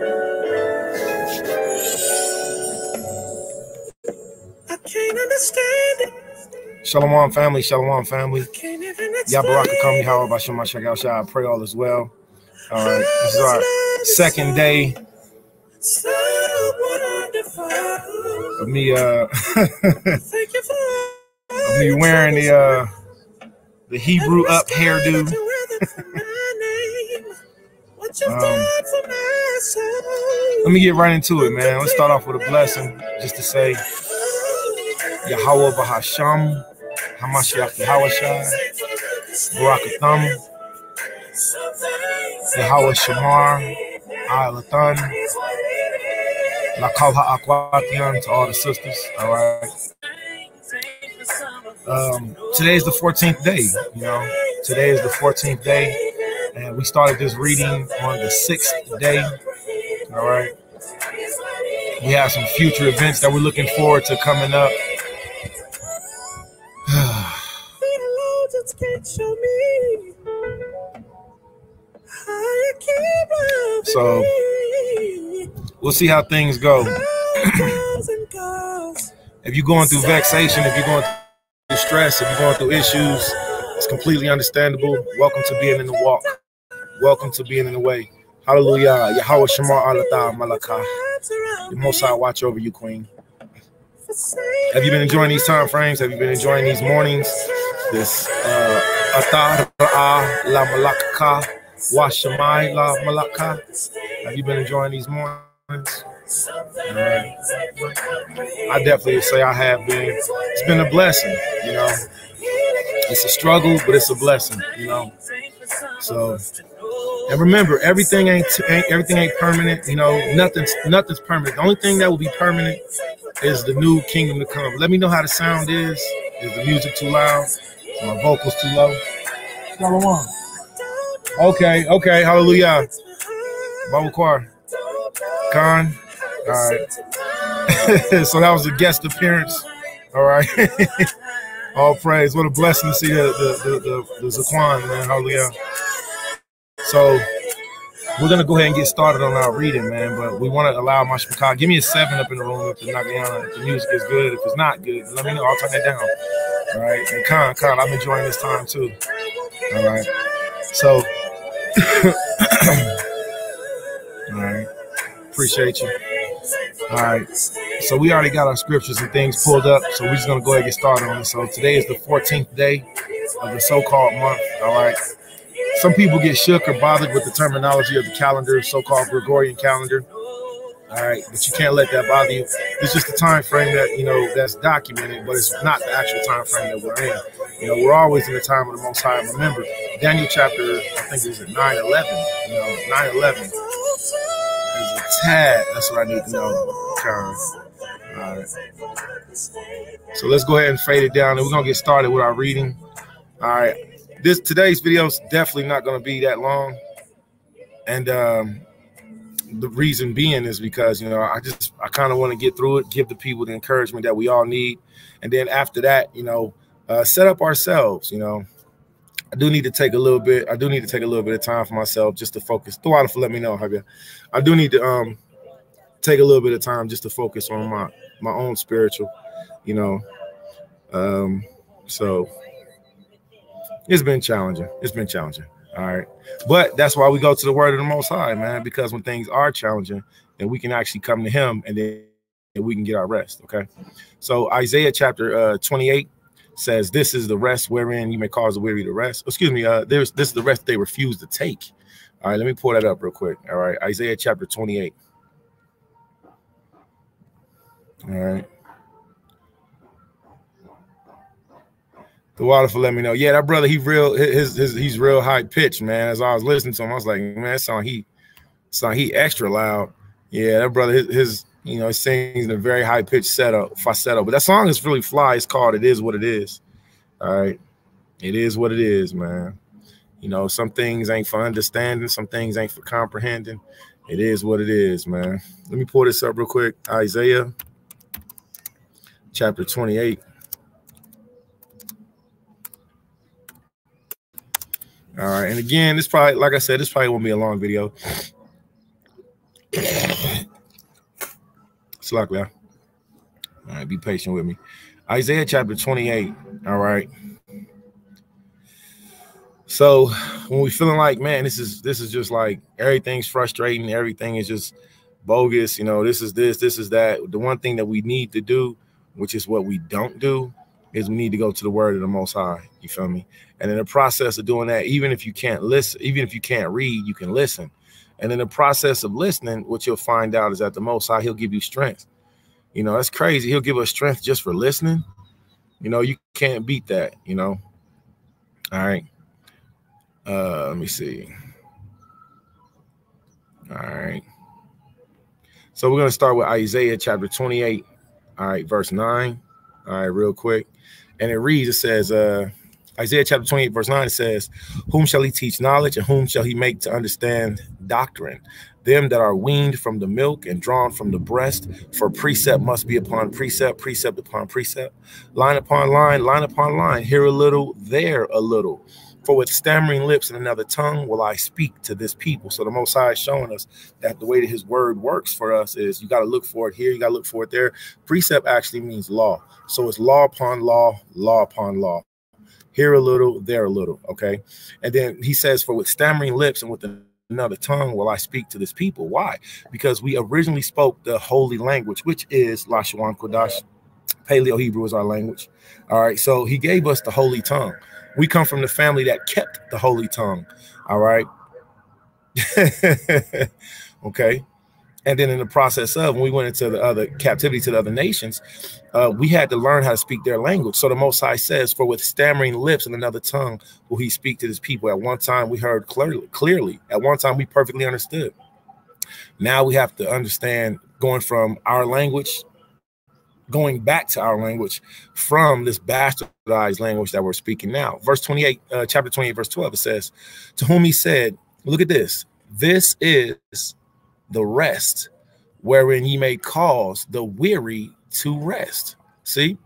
I can't understand it. Shalom family, shalom family. Yabaraka how about Shema Shagao Shah? I pray all is well. All right, this is our second day of me of me wearing the Hebrew up hairdo. Let me get right into it, man. Let's start off with a blessing, just to say Yahweh Bahasham, Hamashiach Yahawashai, Barakatham, Yahweh Shamar, Alathan, Lakal Ha'akwatian, to all the sisters. All right. Today's the 14th day. You know, today is the 14th day, and we started this reading on the 6th day. All right. We have some future events that we're looking forward to coming up. So we'll see how things go. If you're going through vexation, if you're going through stress, if you're going through issues, it's completely understandable. Welcome to being in the walk. Welcome to being in the way. Hallelujah. Yahweh Shema Alatah Malakah. The Most High watch over you, Queen. Have you been enjoying these time frames? Have you been enjoying these mornings? This Atah Ra'ah La Malakah Washamai La Malakah. Have you been enjoying these mornings? I definitely say I have been. It's been a blessing, you know. It's a struggle, but it's a blessing, you know. So, and remember, everything ain't permanent, you know. Nothing's permanent. The only thing that will be permanent is the new kingdom to come. Let me know how the sound is. Is the music too loud? Is my vocals too low? Shalom. Okay, hallelujah. BAQWAR. Khan. All right. So that was a guest appearance. All right. All praise. What a blessing to see the Zaquan, man. Hallelujah. So we're gonna go ahead and get started on our reading, man. But we want to allow my shpaka. Give me a 7 up in the room if the Nagayana, if the music is good. If it's not good, let me know. I'll turn it down. All right. And Khan, I'm enjoying this time too. All right. So all right. Appreciate you. All right. So we already got our scriptures and things pulled up. So we're just going to go ahead and get started on it. So today is the 14th day of the so-called month. All right. Some people get shook or bothered with the terminology of the calendar, so-called Gregorian calendar. All right. But you can't let that bother you. It's just the time frame that, you know, that's documented, but it's not the actual time frame that we're in. You know, we're always in the time of the Most High. Remember, Daniel chapter, I think it was at 9:11. You know, 9:11 is a tad. That's what I need to know. All right. So let's go ahead and fade it down, and we're gonna get started with our reading. All right. Today's video is definitely not gonna be that long, and the reason being is because, you know, I kind of want to get through it, give the people the encouragement that we all need, and then after that, you know, set up ourselves. You know, I do need to take a little bit of time for myself just to focus. Let me know, Javier. I do need to take a little bit of time just to focus on my own spiritual, you know. So it's been challenging. All right. But that's why we go to the word of the Most High, man, because when things are challenging, then we can actually come to him and then we can get our rest. Okay. So Isaiah chapter 28 says, this is the rest wherein you may cause the weary to rest. Excuse me. This is the rest they refuse to take. All right. Let me pull that up real quick. All right. Isaiah chapter 28. All right. The water for let me know. Yeah, that brother, he's real high pitched, man. As I was listening to him, I was like, man, that song he extra loud. Yeah, that brother, his you know, he sings in a very high pitched falsetto. But that song is really fly. It's called "It Is What It Is." All right, it is what it is, man. You know, some things ain't for understanding, some things ain't for comprehending. It is what it is, man. Let me pull this up real quick. Isaiah chapter 28. All right, and again, this probably, like I said, this probably won't be a long video. It's lucky. All right, be patient with me. Isaiah chapter 28. All right. So when we feeling like, man, this is just like everything's frustrating, everything is just bogus, you know, this is that. The one thing that we need to do, which is what we don't do, is we need to go to the word of the Most High. You feel me? And in the process of doing that, even if you can't listen, even if you can't read, you can listen. And in the process of listening, what you'll find out is that the Most High, he'll give you strength. You know, that's crazy. He'll give us strength just for listening. You know, you can't beat that, you know. All right. Let me see. All right. So we're going to start with Isaiah chapter 28. All right, verse 9. All right, real quick. And it reads, it says, Isaiah chapter 28, verse 9, it says, whom shall he teach knowledge, and whom shall he make to understand doctrine? Them that are weaned from the milk and drawn from the breast, for precept must be upon precept, precept upon precept, line upon line, here a little, there a little. For with stammering lips and another tongue will I speak to this people. So the Most High is showing us that the way that his word works for us is you got to look for it here, you got to look for it there. Precept actually means law. So it's law upon law, law upon law. Here a little, there a little, okay? And then he says, for with stammering lips and with another tongue will I speak to this people. Why? Because we originally spoke the holy language, which is Lashawan Kodash. Paleo Hebrew is our language. All right, so he gave us the holy tongue. We come from the family that kept the holy tongue. All right. Okay. And then in the process of when we went into the other captivity to the other nations, we had to learn how to speak their language. So the Most High says, for with stammering lips and another tongue will he speak to his people. At one time we heard clearly. At one time we perfectly understood. Now we have to understand going from our language, going back to our language from this bastardized language that we're speaking now. Verse 28, chapter 28, verse 12, it says, to whom he said, look at this. This is the rest wherein ye may cause the weary to rest. See?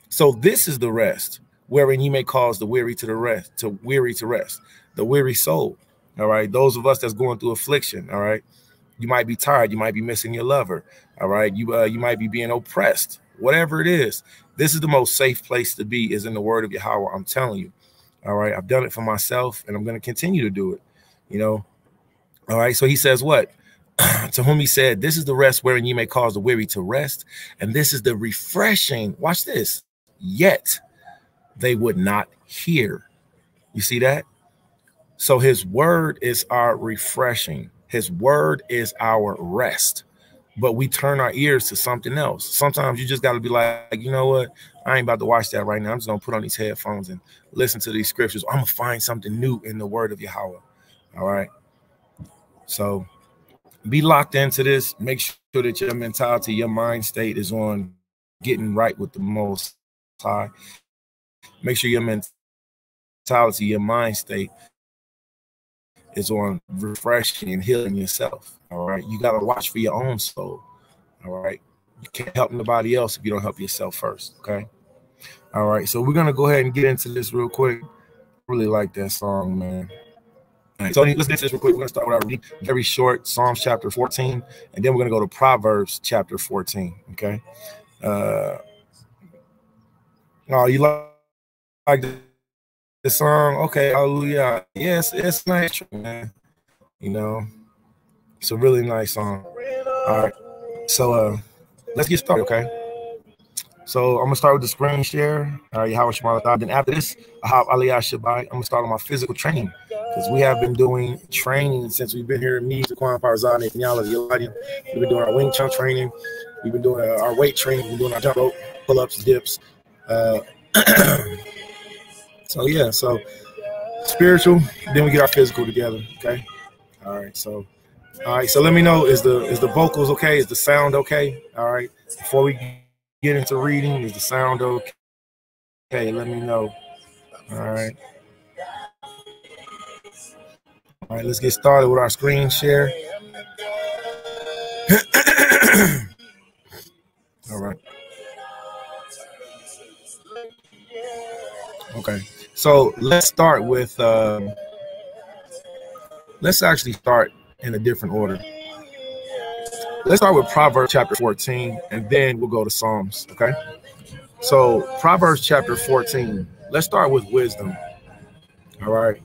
So this is the rest wherein ye may cause the weary to rest, the weary soul. All right. Those of us that's going through affliction. All right. You might be tired. You might be missing your lover. All right. You might be being oppressed. Whatever it is, this is the most safe place to be, is in the word of Yahweh. I'm telling you. All right. I've done it for myself and I'm going to continue to do it. You know. All right. So he says what? To whom he said, this is the rest wherein you may cause the weary to rest. And this is the refreshing. Watch this. Yet they would not hear. You see that? So his word is our refreshing. His word is our rest. But we turn our ears to something else. Sometimes you just got to be like, you know what? I ain't about to watch that right now. I'm just going to put on these headphones and listen to these scriptures. I'm going to find something new in the word of Yahweh. All right. So be locked into this. Make sure that your mentality, your mind state is on getting right with the Most High. Make sure your mentality, your mind state is on refreshing and healing yourself. All right. You got to watch for your own soul. All right. You can't help nobody else if you don't help yourself first. Okay. All right. So we're going to go ahead and get into this real quick. I really like that song, man. All right, so let's get to this real quick. We're going to start with our reading. Very short, Psalms chapter 14. And then we're going to go to Proverbs chapter 14. Okay. Oh, you like the song? Okay. Hallelujah. Yes, it's nice, man. You know. It's a really nice song. All right. So let's get started, okay? So I'm gonna start with the screen share. All right, Yahweh Shema. Then after this, Ahab Aliyah Shabai, I'm gonna start on my physical training because we have been doing training since we've been here. Me, Zaquan Farzad, and Yala. We've been doing our Wing Chun training. We've been doing our weight training. We've been doing our jump rope, pull-ups, dips. So yeah, so spiritual. Then we get our physical together. Okay. All right. So let me know, is the vocals okay? Is the sound okay? All right. Before we get into reading, is the sound okay? Okay, let me know. All right. All right, let's get started with our screen share. All right. Okay. So let's start with let's actually start in a different order. Let's start with Proverbs chapter 14, and then we'll go to Psalms, okay? So Proverbs chapter 14, let's start with wisdom, all right?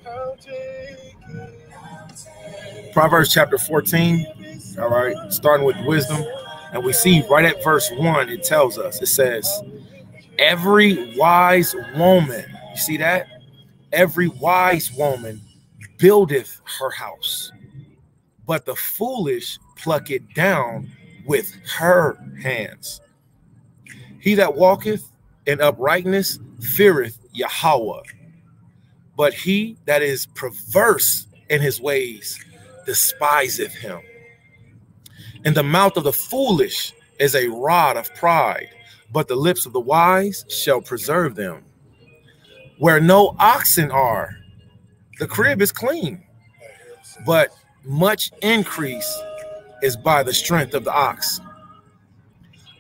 Proverbs chapter 14, all right, starting with wisdom. And we see right at verse 1, it tells us, it says, every wise woman, you see that? Every wise woman buildeth her house, but the foolish pluck it down with her hands. He that walketh in uprightness feareth Yahweh, but he that is perverse in his ways despiseth him. In the mouth of the foolish is a rod of pride, but the lips of the wise shall preserve them. Where no oxen are, the crib is clean, but much increase is by the strength of the ox.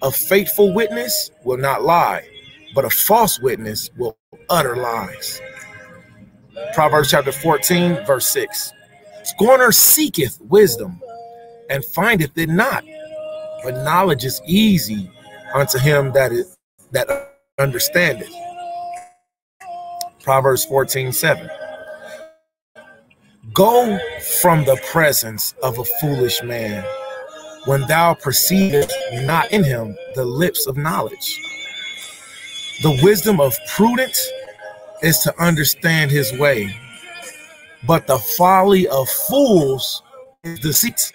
A faithful witness will not lie, but a false witness will utter lies. Proverbs chapter 14, verse 6. Scorner seeketh wisdom, and findeth it not, but knowledge is easy unto him that understandeth. Proverbs 14:7. Go from the presence of a foolish man, when thou perceivest not in him the lips of knowledge. The wisdom of prudence is to understand his way, but the folly of fools is deceit.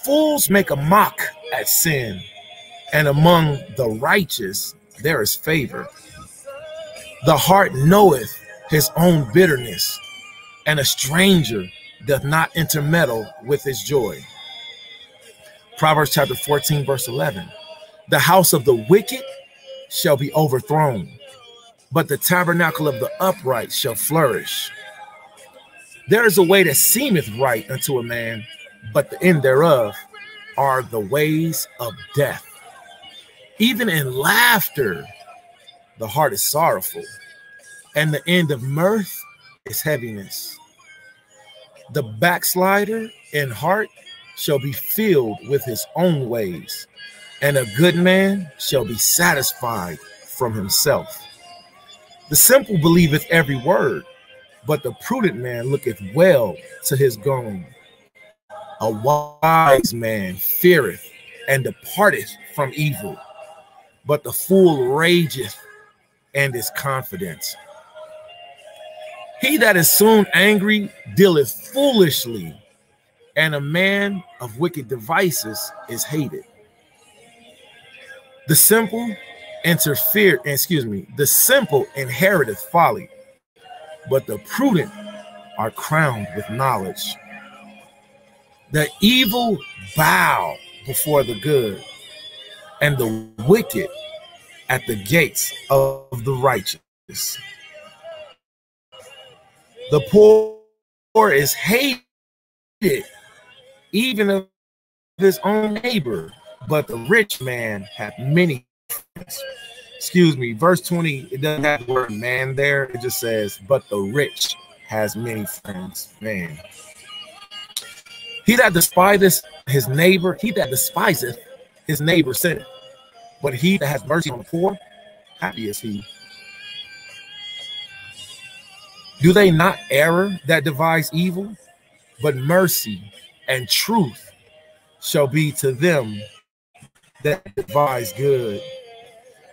Fools make a mock at sin, and among the righteous there is favor. The heart knoweth his own bitterness, and a stranger doth not intermeddle with his joy. Proverbs chapter 14, verse 11. The house of the wicked shall be overthrown, but the tabernacle of the upright shall flourish. There is a way that seemeth right unto a man, but the end thereof are the ways of death. Even in laughter, the heart is sorrowful, and the end of mirth is heaviness. The backslider in heart shall be filled with his own ways, and a good man shall be satisfied from himself. The simple believeth every word, but the prudent man looketh well to his going. A wise man feareth and departeth from evil, but the fool rageth and is confident. He that is soon angry dealeth foolishly, and a man of wicked devices is hated. The simple inheriteth folly, but the prudent are crowned with knowledge. The evil bow before the good, and the wicked at the gates of the righteous. The poor is hated even of his own neighbor, but the rich man hath many friends. Excuse me, verse 20, it doesn't have the word man there. It just says, but the rich has many friends. Man. He that despiseth his neighbor, sinneth. But he that has mercy on the poor, happy is he. Do they not err that devise evil? But mercy and truth shall be to them that devise good.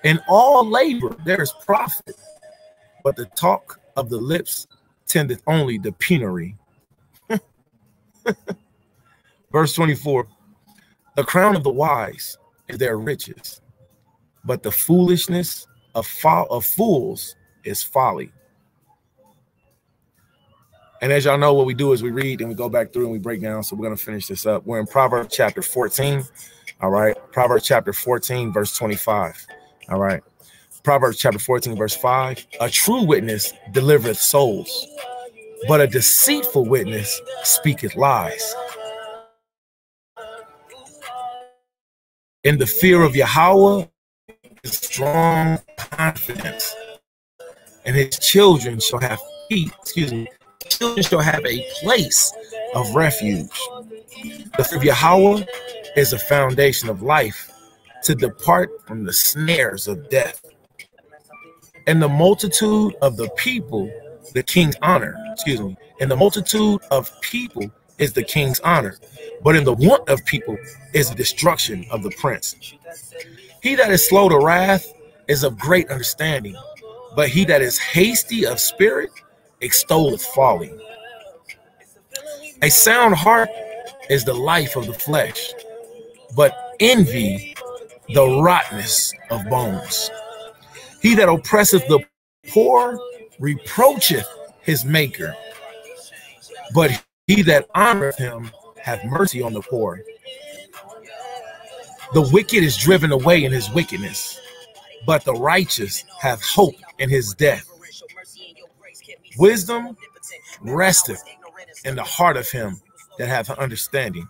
In all labor there is profit, but the talk of the lips tendeth only to penury. Verse 24, the crown of the wise is their riches, but the foolishness of fools is folly. And as y'all know, what we do is we read and we go back through and we break down. So we're going to finish this up. We're in Proverbs chapter 14. All right. Proverbs chapter 14, verse 25. All right. Proverbs chapter 14, verse 5. A true witness delivereth souls, but a deceitful witness speaketh lies. In the fear of Yahweh is strong confidence, and his children shall have children shall have a place of refuge. The fear of Yahweh is a foundation of life, to depart from the snares of death. And the multitude of the people, the king's honor, excuse me, and the multitude of people is the king's honor, but in the want of people is the destruction of the prince. He that is slow to wrath is of great understanding, but he that is hasty of spirit extolleth folly. A sound heart is the life of the flesh, but envy the rottenness of bones. He that oppresseth the poor reproacheth his maker, but he that honoreth him hath mercy on the poor. The wicked is driven away in his wickedness, but the righteous have hope in his death. Wisdom resteth in the heart of him that hath understanding,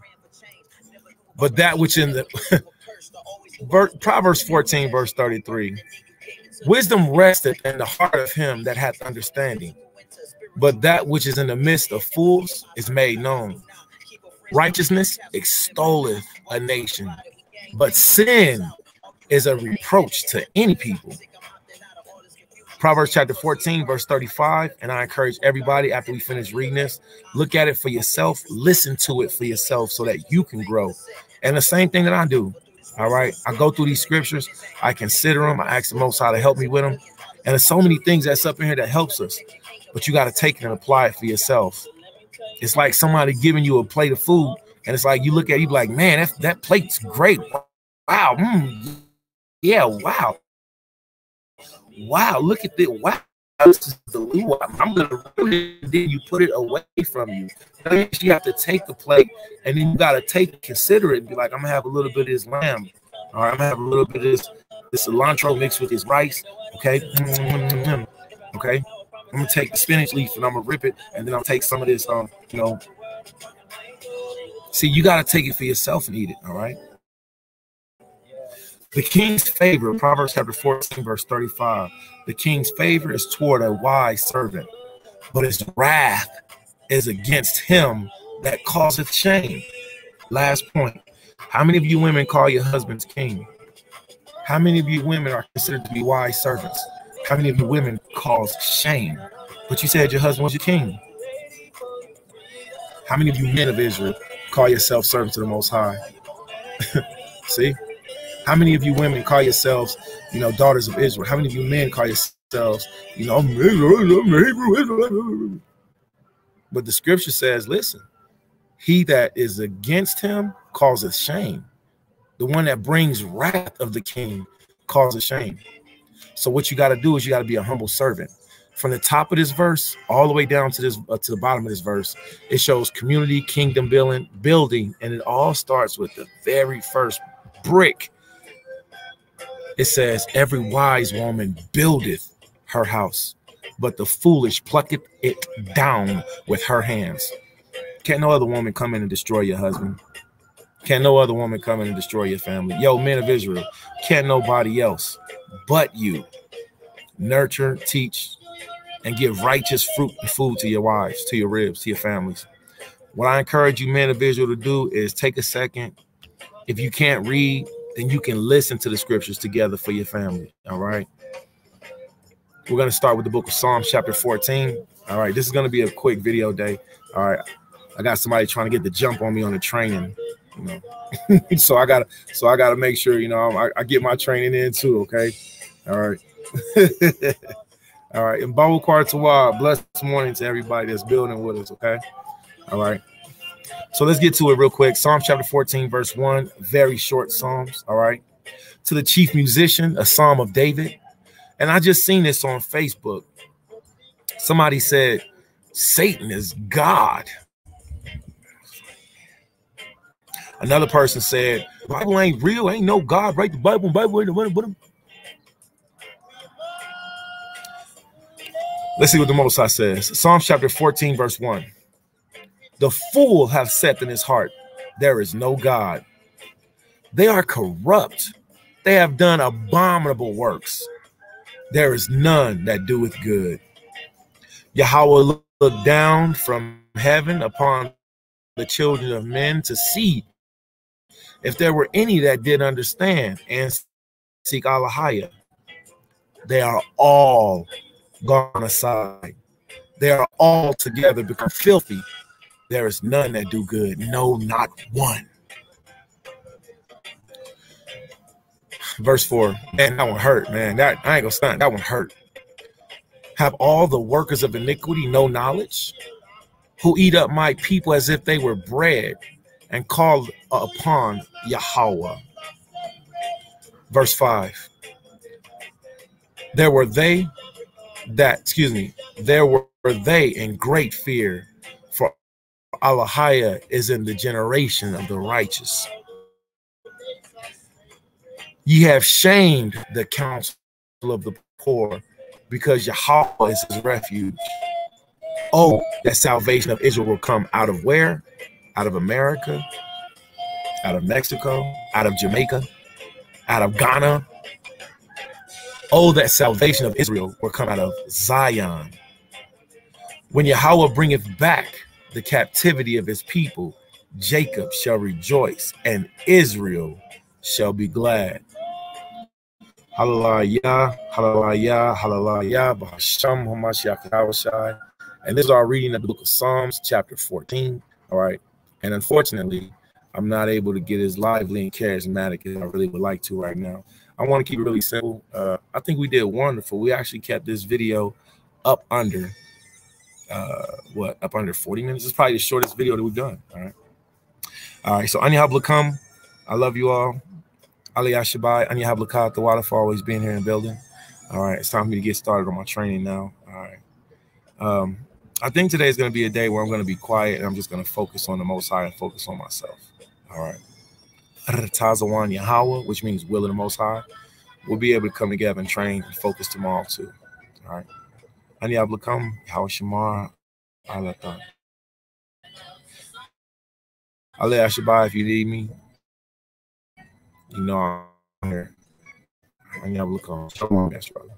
but that which in the Proverbs 14 verse 33, wisdom resteth in the heart of him that hath understanding, but that which is in the midst of fools is made known. Righteousness extolleth a nation, but sin is a reproach to any people. Proverbs chapter 14 verse 35, and I encourage everybody, after we finish reading this, look at it for yourself, listen to it for yourself so that you can grow. And the same thing that I do. All right, I go through these scriptures, I consider them, I ask the Most High to help me with them, and there's so many things that's up in here that helps us, but you got to take it and apply it for yourself. It's like somebody giving you a plate of food, and it's like you look at it, you be like, man, that plate's great. Wow, yeah, wow, look at this. Wow, this is the new. I'm gonna really. Then you put it away from you. You have to take the plate, and then you gotta consider it, and be like, I'm gonna have a little bit of this lamb. All right, I'm gonna have a little bit of this cilantro mixed with this rice. Okay, okay. I'm gonna take the spinach leaf and I'm gonna rip it, and then I'll take some of this. See, you gotta take it for yourself and eat it. All right. The king's favor, Proverbs chapter 14, verse 35. The king's favor is toward a wise servant, but his wrath is against him that causeth shame. Last point. How many of you women call your husbands king? How many of you women are considered to be wise servants? How many of you women cause shame? But you said your husband was your king. How many of you men of Israel call yourself servants to the Most High? See? How many of you women call yourselves, daughters of Israel? How many of you men call yourselves, But the scripture says, listen, he that is against him causes shame. The one that brings wrath of the king causes shame. So what you got to do is you got to be a humble servant. From the top of this verse all the way down to this to the bottom of this verse, it shows community, kingdom building, and it all starts with the very first brick. It says, every wise woman buildeth her house, but the foolish plucketh it down with her hands. Can't no other woman come in and destroy your husband. Can't no other woman come in and destroy your family. Yo, men of Israel, can't nobody else but you nurture, teach, and give righteous fruit and food to your wives, to your ribs, to your families. What I encourage you men of Israel to do is take a second. If you can't read, then you can listen to the scriptures together for your family. All right. We're going to start with the book of Psalms, chapter 14. All right. This is going to be a quick video day. All right. I got somebody trying to get the jump on me on the training, so I gotta make sure, I get my training in too. Okay. All right. All right. And BAQWAR, blessed morning to everybody that's building with us. Okay. All right. So let's get to it real quick. Psalms chapter 14, verse 1, very short Psalms. All right. To the chief musician, a Psalm of David. And I just seen this on Facebook. Somebody said, Satan is God. Another person said, the Bible ain't real. Ain't no God. Write the Bible. Let's see what the Most High says. Psalms chapter 14, verse 1. The fool hath said in his heart, there is no God. They are corrupt. They have done abominable works. There is none that doeth good. Yahweh looked down from heaven upon the children of men to see If there were any that did understand and seek Allahaya, they are all gone aside. They are all together become filthy. There is none that do good. No, not one. Verse 4. Man, that one hurt, man. That I ain't gonna stunt. That one hurt. Have all the workers of iniquity no knowledge, who eat up my people as if they were bread, and call upon Yahweh. Verse 5. There were they in great fear, for Allahaya is in the generation of the righteous. Ye have shamed the counsel of the poor, because Yahweh is his refuge. Oh, that salvation of Israel will come out of where? Out of America, out of Mexico, out of Jamaica, out of Ghana. Oh, that salvation of Israel will come out of Zion. When Yahweh bringeth back the captivity of his people, Jacob shall rejoice, and Israel shall be glad. Hallelujah, hallelujah, hallelujah, B'Hashem HaMashiach Yahushai. And this is our reading of the book of Psalms, chapter 14. All right. And unfortunately, I'm not able to get as lively and charismatic as I really would like to right now. I want to keep it really simple. I think we did wonderful. We actually kept this video up under up under 40 minutes. It's probably the shortest video that we've done. All right. So Anya Hablakam, I love you all. Ali Ashabai, Anya Hablakat, the water for always being here in the building. All right. It's time for me to get started on my training now. All right. I think today is going to be a day where I'm going to be quiet and I'm just going to focus on the Most High and focus on myself. All right. Tazawan Yahweh, which means will of the Most High. We'll be able to come together and train and focus tomorrow too. All right. Ani Ablakam, Yahweh Shamar, Alatan. Ali Ashabai, if you need me, you know I'm here. Ani Ablakam. Shalom, yes, brother.